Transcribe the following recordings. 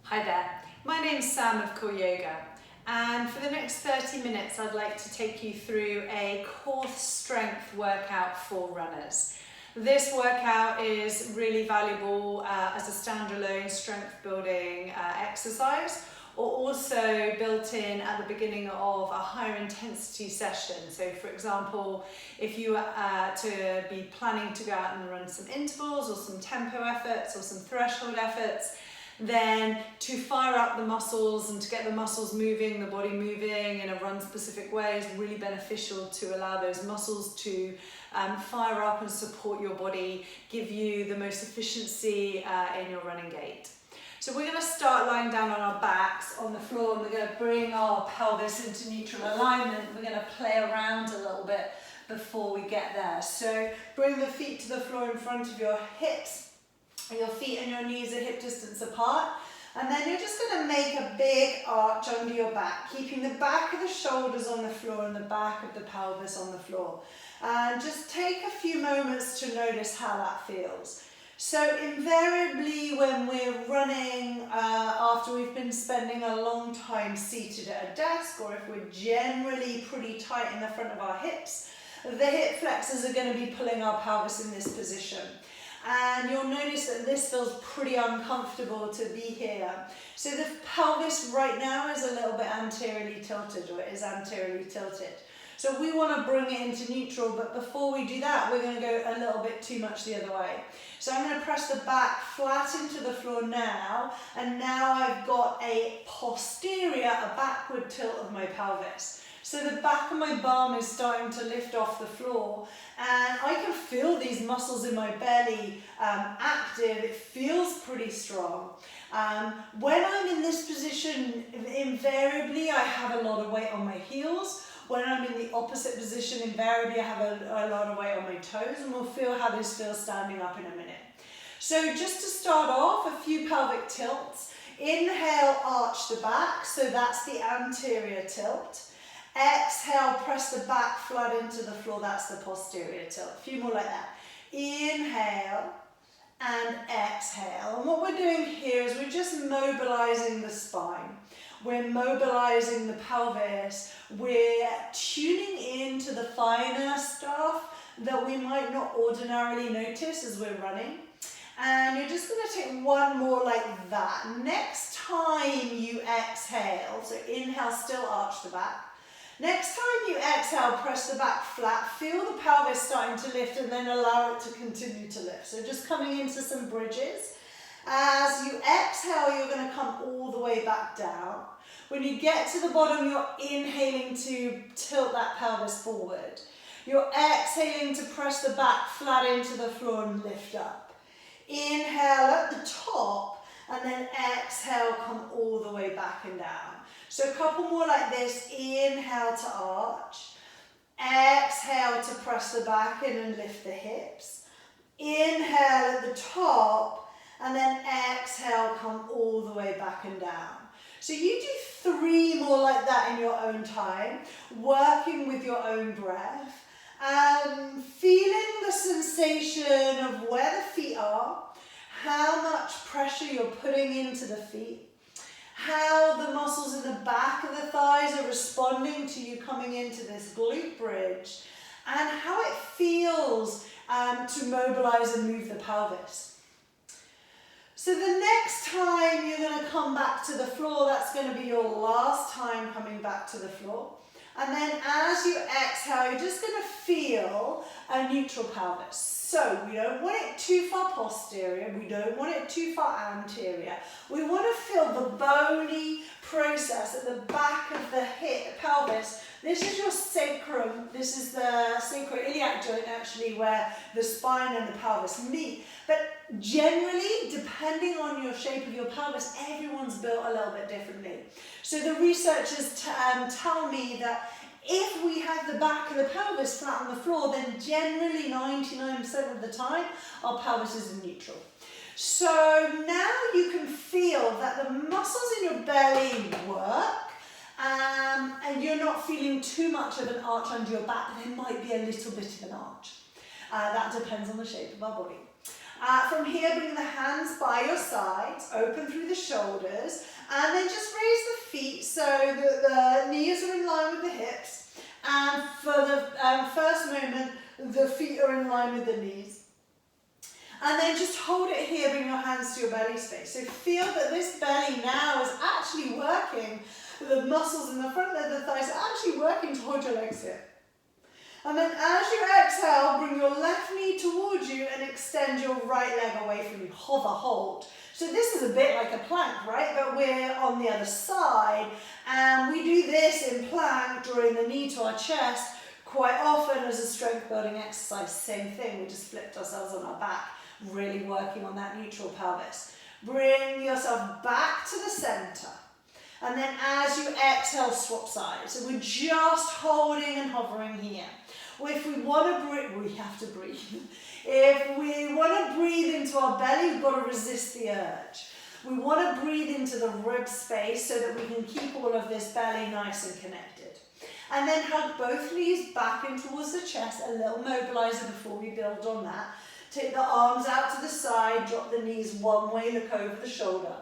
Hi there, my name's Sam of Core Yoga, and for the next 30 minutes I'd like to take you through a core strength workout for runners. This workout is really valuable as a standalone strength building exercise, or also built in at the beginning of a higher intensity session. So for example, if you were to be planning to go out and run some intervals or some tempo efforts or some threshold efforts, then to fire up the muscles and to get the muscles moving, the body moving in a run specific way is really beneficial to allow those muscles to fire up and support your body, give you the most efficiency in your running gait. So we're going to start lying down on our backs on the floor, and we're going to bring our pelvis into neutral alignment. We're going to play around a little bit before we get there. So bring the feet to the floor in front of your hips. Your feet and your knees are hip distance apart, and then you're just going to make a big arch under your back, keeping the back of the shoulders on the floor and the back of the pelvis on the floor. And just take a few moments to notice how that feels. So invariably when we're running, after we've been spending a long time seated at a desk, or if we're generally pretty tight in the front of our hips, the hip flexors are going to be pulling our pelvis in this position. And you'll notice that this feels pretty uncomfortable to be here. So the pelvis right now is a little bit anteriorly tilted, or it is anteriorly tilted. So we want to bring it into neutral, but before we do that, we're going to go a little bit too much the other way. So I'm going to press the back flat into the floor now, and now I've got a posterior, a backward tilt of my pelvis. So the back of my bum is starting to lift off the floor, and I can feel these muscles in my belly active. It feels pretty strong. When I'm in this position, invariably I have a lot of weight on my heels. When I'm in the opposite position, invariably I have a lot of weight on my toes, and we'll feel how this feels standing up in a minute. So just to start off, a few pelvic tilts. Inhale, arch the back, so that's the anterior tilt. Exhale, press the back flat into the floor, that's the posterior tilt. A few more like that. Inhale and exhale. And what we're doing here is we're just mobilizing the spine. We're mobilizing the pelvis. We're tuning into the finer stuff that we might not ordinarily notice as we're running. And you're just going to take one more like that. Next time you exhale, so inhale, still arch the back. Next time you exhale, press the back flat, feel the pelvis starting to lift, and then allow it to continue to lift. So just coming into some bridges. As you exhale, you're going to come all the way back down. When you get to the bottom, you're inhaling to tilt that pelvis forward. You're exhaling to press the back flat into the floor and lift up. Inhale at the top, and then exhale, come all the way back and down. So a couple more like this. Inhale to arch. Exhale to press the back in and lift the hips. Inhale at the top, and then exhale, come all the way back and down. So you do 3 more like that in your own time, working with your own breath, and feeling the sensation of where the feet are, how much pressure you're putting into the feet, how the muscles in the back of the thighs are responding to you coming into this glute bridge, and how it feels to mobilize and move the pelvis. So the next time you're going to come back to the floor, that's going to be your last time coming back to the floor. And then as you exhale, you're just going to feel a neutral pelvis. So we don't want it too far posterior, we don't want it too far anterior. We want to feel the bony process at the back of the hip, pelvis. This is your sacrum, this is the sacroiliac joint actually, where the spine and the pelvis meet. But generally, depending on your shape of your pelvis, everyone's built a little bit differently. So the researchers tell me that if we have the back of the pelvis flat on the floor, then generally 99% of the time, our pelvis is in neutral. So now you can feel that the muscles in your belly work, and you're not feeling too much of an arch under your back. There might be a little bit of an arch. That depends on the shape of our body. From here, bring the hands by your sides, open through the shoulders, and then just raise the feet so that the knees are in line with the hips. And for the first moment, the feet are in line with the knees. And then just hold it here, bring your hands to your belly space. So feel that this belly now is actually working. The muscles in the front of the thighs are actually working to hold your legs here. And then as you exhale, bring your left knee towards you and extend your right leg away from you. Hover, hold. So this is a bit like a plank, right? But we're on the other side. And we do this in plank, drawing the knee to our chest, quite often as a strength building exercise. Same thing, we just flipped ourselves on our back, really working on that neutral pelvis. Bring yourself back to the center. And then as you exhale, swap sides. So we're just holding and hovering here. If we want to breathe, we have to breathe. If we want to breathe into our belly, we've got to resist the urge. We want to breathe into the rib space so that we can keep all of this belly nice and connected. And then hug both knees back in towards the chest, a little mobilizer before we build on that. Take the arms out to the side, drop the knees one way, look over the shoulder.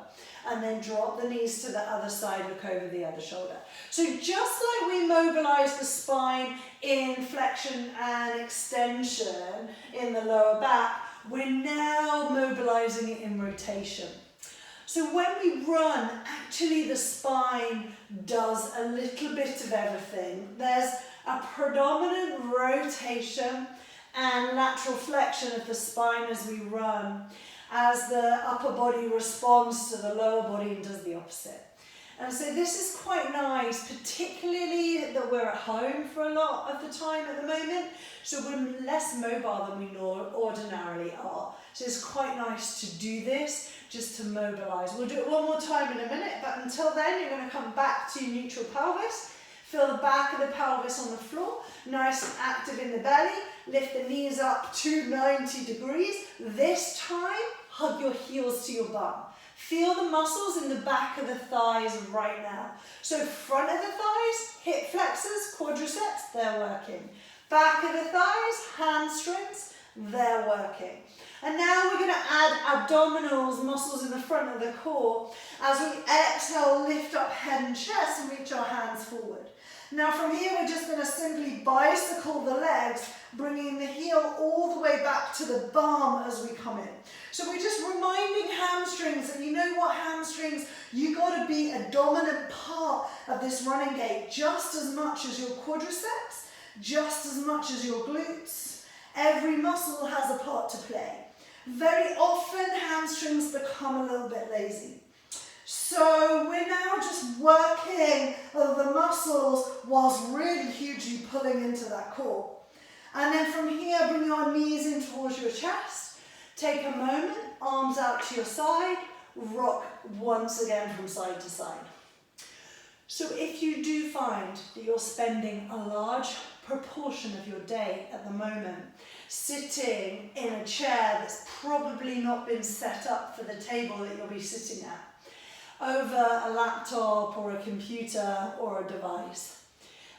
And then drop the knees to the other side, look over the other shoulder. So just like we mobilize the spine in flexion and extension in the lower back, we're now mobilizing it in rotation. So when we run, actually the spine does a little bit of everything. There's a predominant rotation and lateral flexion of the spine as we run, as the upper body responds to the lower body and does the opposite. And so this is quite nice, particularly that we're at home for a lot of the time at the moment, so we're less mobile than we ordinarily are. So it's quite nice to do this, just to mobilize. We'll do it one more time in a minute, but until then you're going to come back to neutral pelvis. Feel the back of the pelvis on the floor, nice and active in the belly. Lift the knees up to 90 degrees. This time, hug your heels to your bum. Feel the muscles in the back of the thighs right now. So front of the thighs, hip flexors, quadriceps, they're working. Back of the thighs, hamstrings, they're working. And now we're going to add abdominals, muscles in the front of the core. As we exhale, lift up head and chest and reach our hands forward. Now from here, we're just going to simply bicycle the legs, bringing the heel all the way back to the bum as we come in. So we're just reminding hamstrings, and you know what, hamstrings, you got to be a dominant part of this running gait, just as much as your quadriceps, just as much as your glutes. Every muscle has a part to play. Very often, hamstrings become a little bit lazy. So we're now just working the muscles whilst really hugely pulling into that core. And then from here, bring your knees in towards your chest. Take a moment, arms out to your side, rock once again from side to side. So if you do find that you're spending a large proportion of your day at the moment sitting in a chair that's probably not been set up for the table that you'll be sitting at, over a laptop or a computer or a device,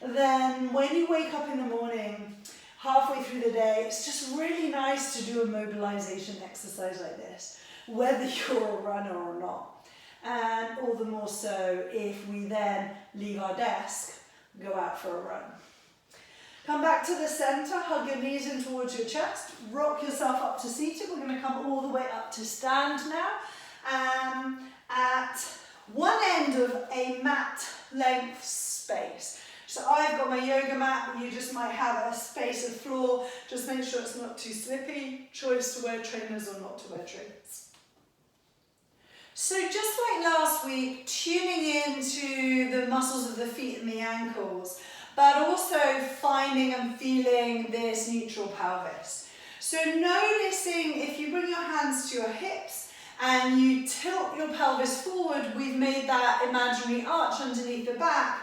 then when you wake up in the morning, halfway through the day, it's just really nice to do a mobilization exercise like this, whether you're a runner or not. And all the more so if we then leave our desk, go out for a run. Come back to the center, hug your knees in towards your chest, rock yourself up to seated. We're going to come all the way up to stand now. At one end of a mat length space. So I've got my yoga mat, but you just might have a space of floor. Just make sure it's not too slippy. Choice to wear trainers or not to wear trainers. So just like last week, tuning into the muscles of the feet and the ankles, but also finding and feeling this neutral pelvis. So noticing if you bring your hands to your hips, and you tilt your pelvis forward, we've made that imaginary arch underneath the back.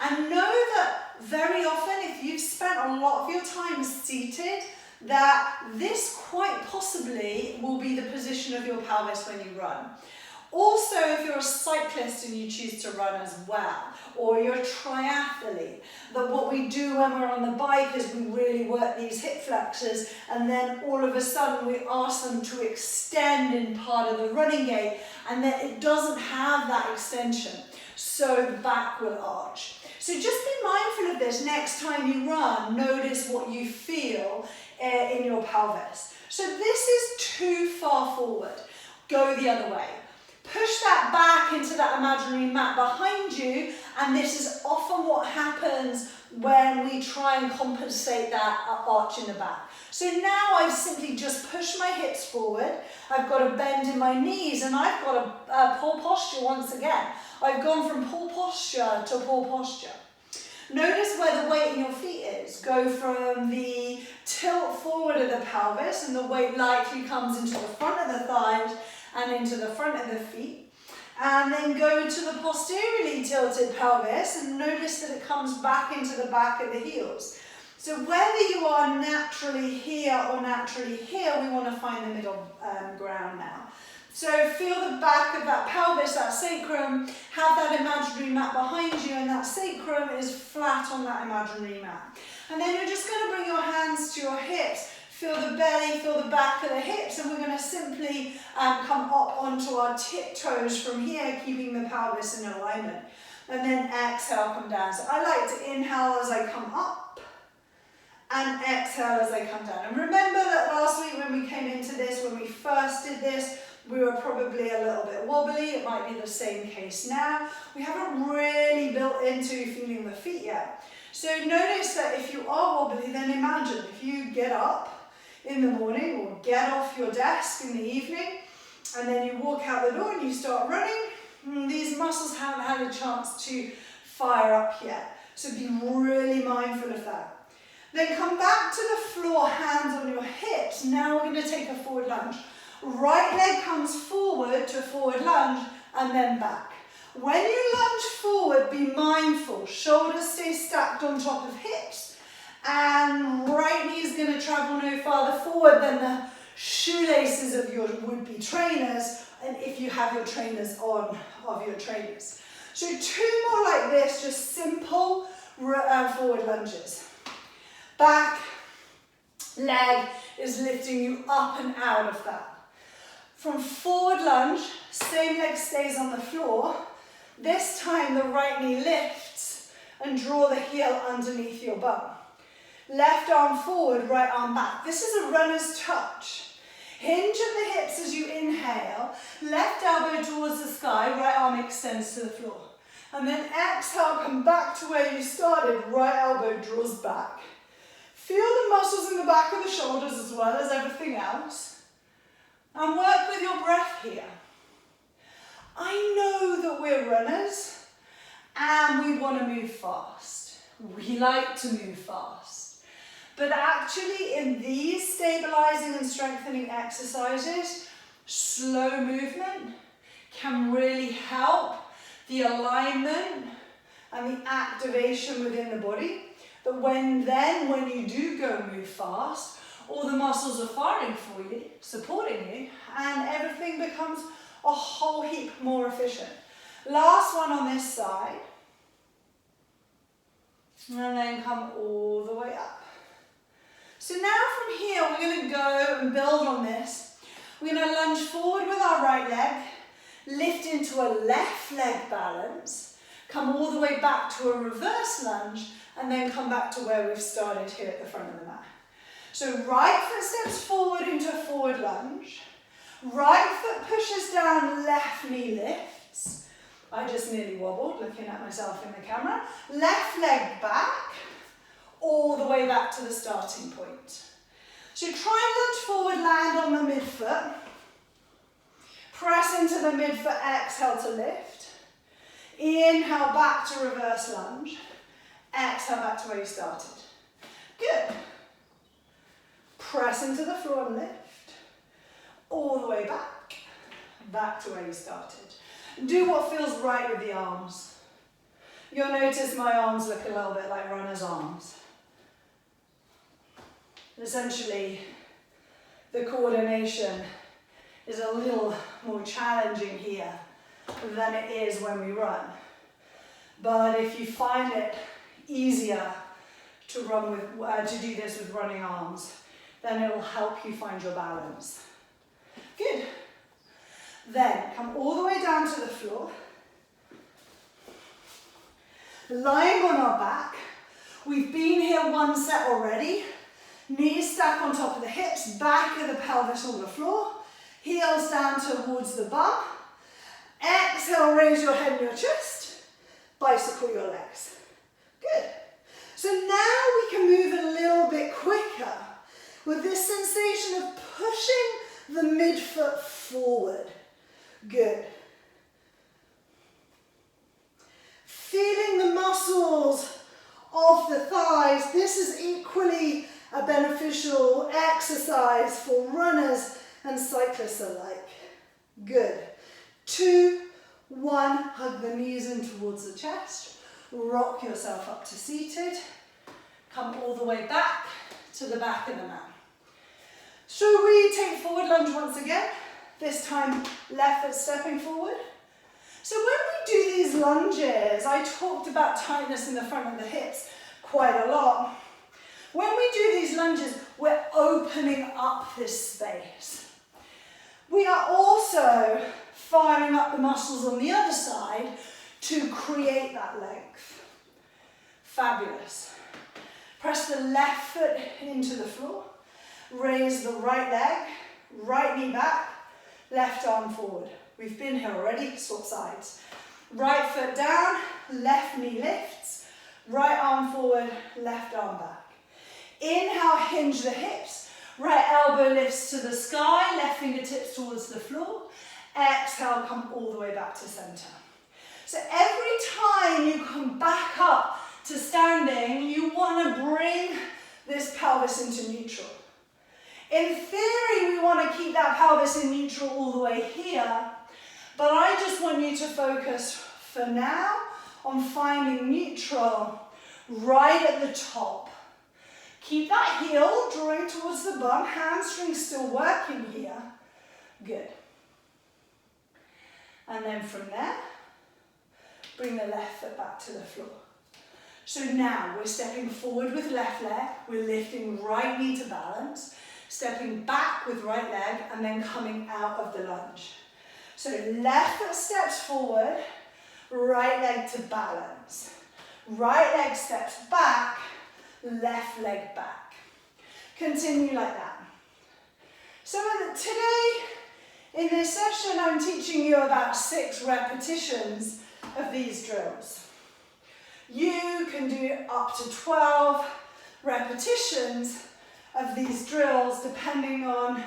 And know that very often, if you've spent a lot of your time seated, that this quite possibly will be the position of your pelvis when you run. Also, if you're a cyclist and you choose to run as well, or you're a triathlete, that what we do when we're on the bike is we really work these hip flexors, and then all of a sudden we ask them to extend in part of the running gait, and then it doesn't have that extension, so the back will arch. So just be mindful of this next time you run. Notice what you feel in your pelvis. So this is too far forward. Go the other way. Push that back into that imaginary mat behind you, and this is often what happens when we try and compensate that arch in the back. So now I've simply just pushed my hips forward, I've got a bend in my knees, and I've got a poor posture once again. I've gone from poor posture to poor posture. Notice where the weight in your feet is. Go from the tilt forward of the pelvis, and the weight likely comes into the front of the thighs and into the front of the feet. And then go to the posteriorly tilted pelvis, and notice that it comes back into the back of the heels. So whether you are naturally here or naturally here, we want to find the middle ground now. So feel the back of that pelvis, that sacrum, have that imaginary mat behind you, and that sacrum is flat on that imaginary mat. And then you're just going to bring your hands to your hips, feel the belly, feel the back of the hips, and we're going to simply come up onto our tiptoes from here, keeping the pelvis in alignment. And then exhale, come down. So I like to inhale as I come up, and exhale as I come down. And remember that last week when we came into this, when we first did this, we were probably a little bit wobbly. It might be the same case now. We haven't really built into feeling the feet yet. So notice that if you are wobbly, then imagine if you get up in the morning or get off your desk in the evening, and then you walk out the door and you start running, these muscles haven't had a chance to fire up yet. So be really mindful of that. Then come back to the floor, hands on your hips. Now we're going to take a forward lunge. Right leg comes forward to forward lunge, and then back. When you lunge forward, be mindful. Shoulders stay stacked on top of hips, and right knee is going to travel no farther forward than the shoelaces of your would-be trainers, and if you have your trainers on, of your trainers. So 2 more like this, just simple forward lunges. Back leg is lifting you up and out of that. From forward lunge, same leg stays on the floor. This time the right knee lifts and draw the heel underneath your bum. Left arm forward, right arm back. This is a runner's touch. Hinge at the hips as you inhale. Left elbow towards the sky, right arm extends to the floor. And then exhale, come back to where you started, right elbow draws back. Feel the muscles in the back of the shoulders as well as everything else. And work with your breath here. I know that we're runners and we want to move fast. We like to move fast. But actually in these stabilizing and strengthening exercises, slow movement can really help the alignment and the activation within the body. But when you do go move fast, all the muscles are firing for you, supporting you, and everything becomes a whole heap more efficient. Last one on this side. And then come all the way up. So now from here, we're going to go and build on this. We're going to lunge forward with our right leg, lift into a left leg balance, come all the way back to a reverse lunge, and then come back to where we've started here at the front of the mat. So right foot steps forward into a forward lunge. Right foot pushes down, left knee lifts. I just nearly wobbled looking at myself in the camera. Left leg back, all the way back to the starting point. So try and lunge forward, land on the midfoot. Press into the midfoot, exhale to lift. Inhale back to reverse lunge. Exhale back to where you started. Good. Press into the floor and lift. All the way back to where you started. Do what feels right with the arms. You'll notice my arms look a little bit like runner's arms. Essentially, the coordination is a little more challenging here than it is when we run. But if you find it easier to run with, to do this with running arms, then it will help you find your balance. Good. Then come all the way down to the floor. Lying on our back. We've been here one set already. Knees stack on top of the hips, back of the pelvis on the floor, heels down towards the bum. Exhale, raise your head and your chest, bicycle your legs. Good. So now we can move a little bit quicker with this sensation of pushing the midfoot forward. Good. Feeling the muscles of the thighs. This is equally a beneficial exercise for runners and cyclists alike. Good. 2, 1, hug the knees in towards the chest. Rock yourself up to seated. Come all the way back to the back of the mat. So we take forward lunge once again. This time left foot stepping forward. So when we do these lunges, I talked about tightness in the front of the hips quite a lot. When we do these lunges, we're opening up this space. We are also firing up the muscles on the other side to create that length. Fabulous. Press the left foot into the floor. Raise the right leg, right knee back, left arm forward. We've been here already, swap sides. Right foot down, left knee lifts, right arm forward, left arm back. Inhale, hinge the hips, right elbow lifts to the sky, left fingertips towards the floor. Exhale, come all the way back to center. So every time you come back up to standing, you want to bring this pelvis into neutral. In theory, we want to keep that pelvis in neutral all the way here, but I just want you to focus for now on finding neutral right at the top. Keep that heel drawing towards the bum, hamstrings still working here. Good. And then from there, bring the left foot back to the floor. So now we're stepping forward with left leg, we're lifting right knee to balance, stepping back with right leg, and then coming out of the lunge. So left foot steps forward, right leg to balance. Right leg steps back, left leg back. Continue like that. So today, in this session, I'm teaching you about 6 repetitions of these drills. You can do up to 12 repetitions of these drills depending on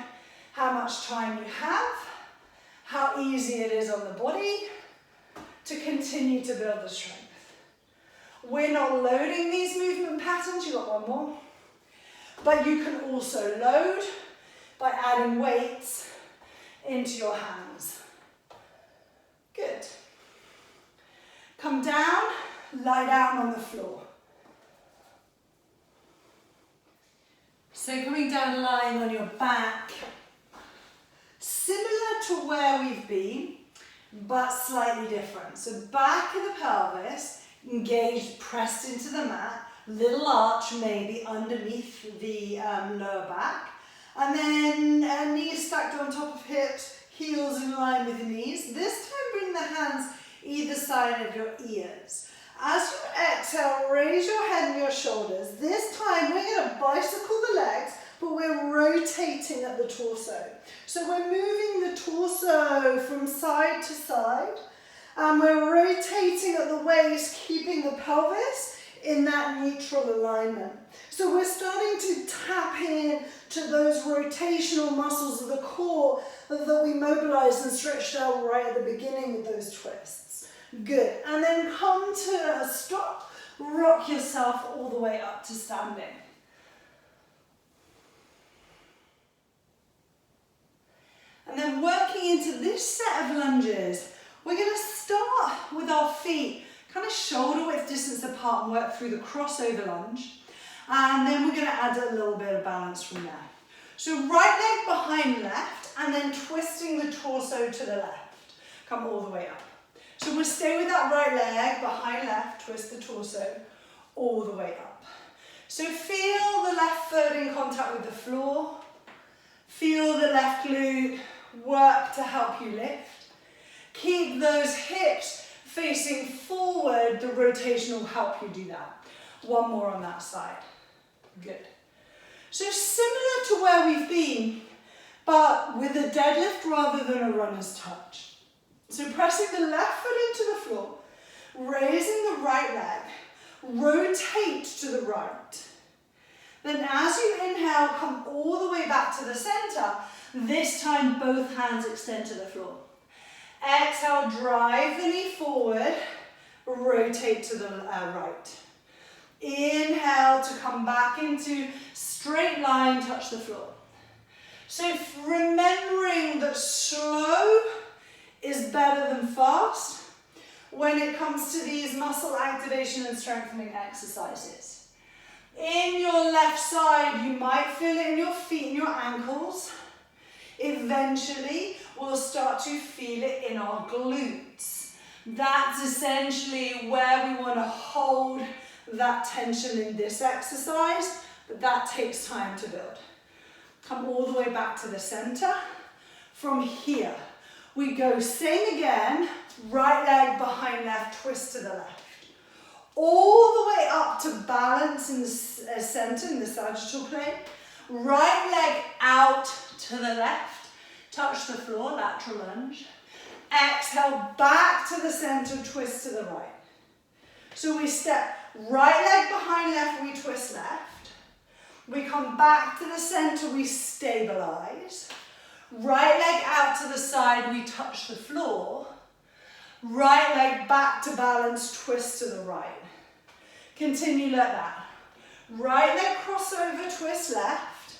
how much time you have, how easy it is on the body to continue to build the strength. We're not loading these movement patterns, you've got one more, but you can also load by adding weights into your hands. Good. Come down, lie down on the floor. So coming down, lying on your back, similar to where we've been, but slightly different. So back of the pelvis, engaged, pressed into the mat, little arch maybe underneath the lower back, and then knees stacked on top of hips, heels in line with the knees. This time bring the hands either side of your ears. As you exhale, raise your head and your shoulders. This time we're going to bicycle the legs, but we're rotating at the torso. So we're moving the torso from side to side, and we're rotating at the waist, keeping the pelvis in that neutral alignment. So we're starting to tap in to those rotational muscles of the core that we mobilized and stretched out right at the beginning with those twists. Good. And then come to a stop, rock yourself all the way up to standing. And then working into this set of lunges, we're going to start with our feet kind of shoulder width distance apart and work through the crossover lunge. And then we're going to add a little bit of balance from there. So right leg behind left, and then twisting the torso to the left. Come all the way up. So we'll stay with that right leg, behind left, twist the torso, all the way up. So feel the left foot in contact with the floor. Feel the left glute work to help you lift. Keep those hips facing forward. The rotation will help you do that. One more on that side. Good. So similar to where we've been, but with a deadlift rather than a runner's touch. So pressing the left foot into the floor, raising the right leg, rotate to the right. Then as you inhale, come all the way back to the center. This time, both hands extend to the floor. Exhale, drive the knee forward, rotate to the right. Inhale to come back into straight line, touch the floor. So remembering that slow is better than fast when it comes to these muscle activation and strengthening exercises. In your left side, you might feel it in your feet and your ankles. Eventually, we'll start to feel it in our glutes. That's essentially where we want to hold that tension in this exercise, but that takes time to build. Come all the way back to the center. From here, we go same again, right leg behind left, twist to the left. All the way up to balance in the center, in the sagittal plane. Right leg out to the left, touch the floor, lateral lunge. Exhale, back to the center, twist to the right. So we step right leg behind left, we twist left. We come back to the center, we stabilize. Right leg out to the side, we touch the floor. Right leg back to balance, twist to the right. Continue like that. Right leg crossover, twist left.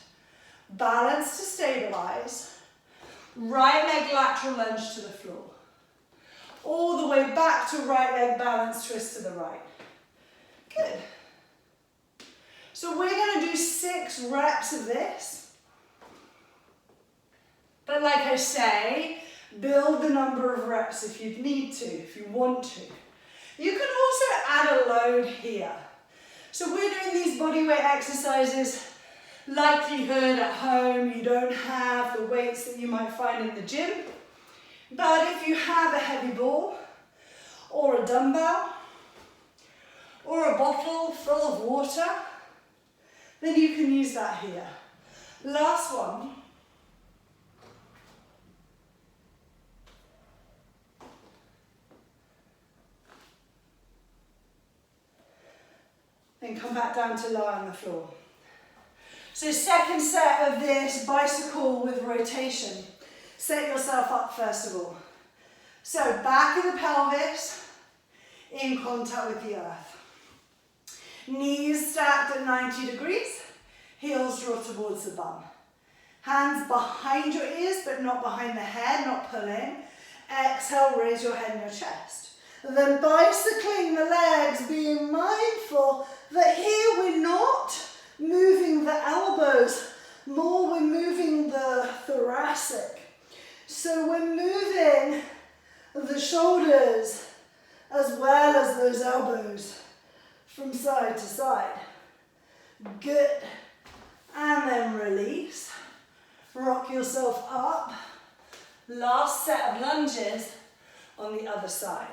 Balance to stabilize. Right leg lateral lunge to the floor. All the way back to right leg balance, twist to the right. Good. So we're going to do 6 reps of this. But like I say, build the number of reps if you need to, if you want to. You can also add a load here. So we're doing these bodyweight exercises. Likelihood at home, you don't have the weights that you might find in the gym. But if you have a heavy ball, or a dumbbell, or a bottle full of water, then you can use that here. Last one. Then come back down to lie on the floor. So second set of this bicycle with rotation. Set yourself up first of all. So back of the pelvis in contact with the earth. Knees stacked at 90 degrees. Heels draw towards the bum. Hands behind your ears but not behind the head, not pulling. Exhale, raise your head and your chest. Then bicycling the legs, being mindful that here we're not moving the elbows, more we're moving the thoracic. So we're moving the shoulders as well as those elbows from side to side. Good. And then release. Rock yourself up. Last set of lunges on the other side.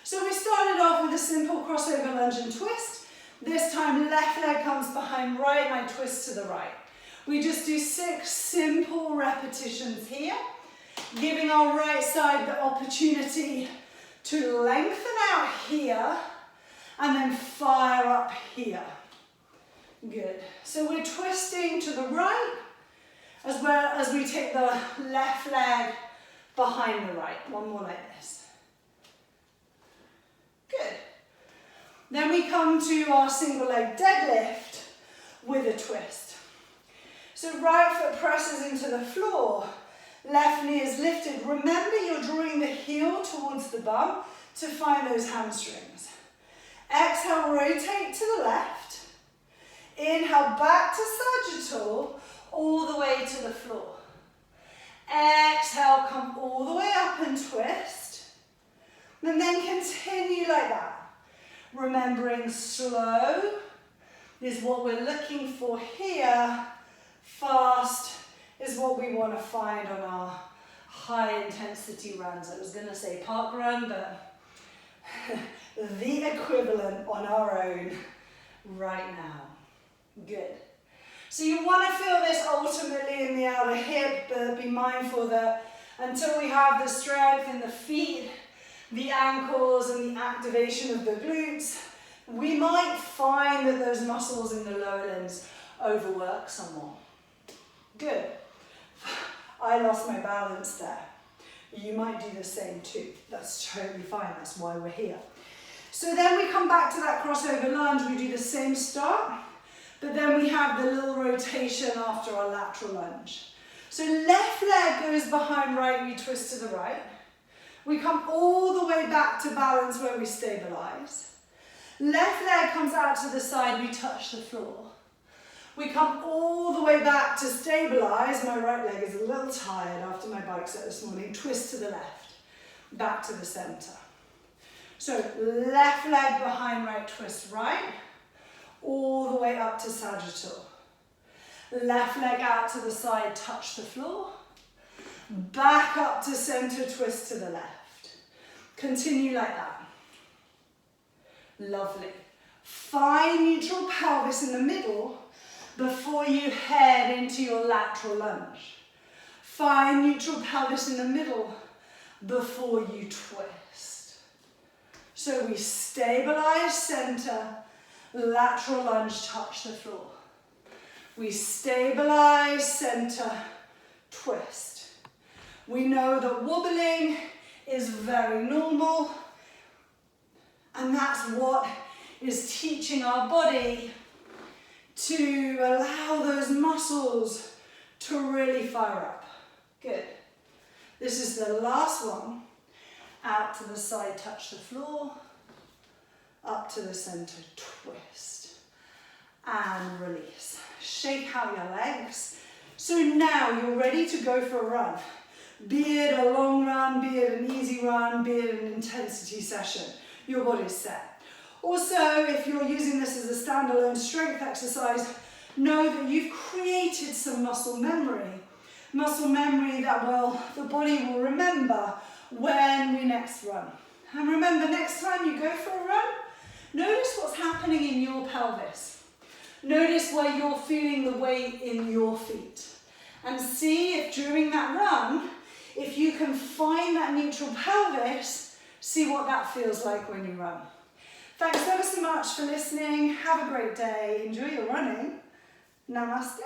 So we started off with a simple crossover lunge and twist. This time left leg comes behind right and I twist to the right. We just do 6 simple repetitions here, giving our right side the opportunity to lengthen out here and then fire up here. Good. So we're twisting to the right as well as we take the left leg behind the right. One more like this. Good. Then we come to our single leg deadlift with a twist. So right foot presses into the floor, left knee is lifted. Remember you're drawing the heel towards the bum to find those hamstrings. Exhale, rotate to the left. Inhale, back to sagittal, all the way to the floor. Exhale, come all the way up and twist. And then continue like that. Remembering slow is what we're looking for here. Fast is what we want to find on our high intensity runs. I was going to say park run, but the equivalent on our own right now. Good. So you want to feel this ultimately in the outer hip, but be mindful that until we have the strength in the feet, the ankles, and the activation of the glutes, we might find that those muscles in the lower limbs overwork somewhat. Good. I lost my balance there. You might do the same too. That's totally fine. That's why we're here. So then we come back to that crossover lunge. We do the same start, but then we have the little rotation after our lateral lunge. So left leg goes behind right, we twist to the right. We come all the way back to balance where we stabilize. Left leg comes out to the side, we touch the floor. We come all the way back to stabilize. My right leg is a little tired after my bike set this morning. Twist to the left, back to the center. So left leg behind right, twist right, all the way up to sagittal. Left leg out to the side, touch the floor. Back up to center, twist to the left. Continue like that. Lovely. Find neutral pelvis in the middle before you head into your lateral lunge. Find neutral pelvis in the middle before you twist. So we stabilize center, lateral lunge, touch the floor. We stabilize center, twist. We know that wobbling is very normal, and that's what is teaching our body to allow those muscles to really fire up. Good. This is the last one. Out to the side, touch the floor. Up to the center, twist. And release. Shake out your legs. So now you're ready to go for a run. Be it a long run, be it an easy run, be it an intensity session. Your body's set. Also, if you're using this as a standalone strength exercise, know that you've created some muscle memory that the body will remember when we next run. And remember, next time you go for a run, notice what's happening in your pelvis. Notice where you're feeling the weight in your feet. And see if during that run, if you can find that neutral pelvis, see what that feels like when you run. Thanks ever so much for listening. Have a great day. Enjoy your running. Namaste.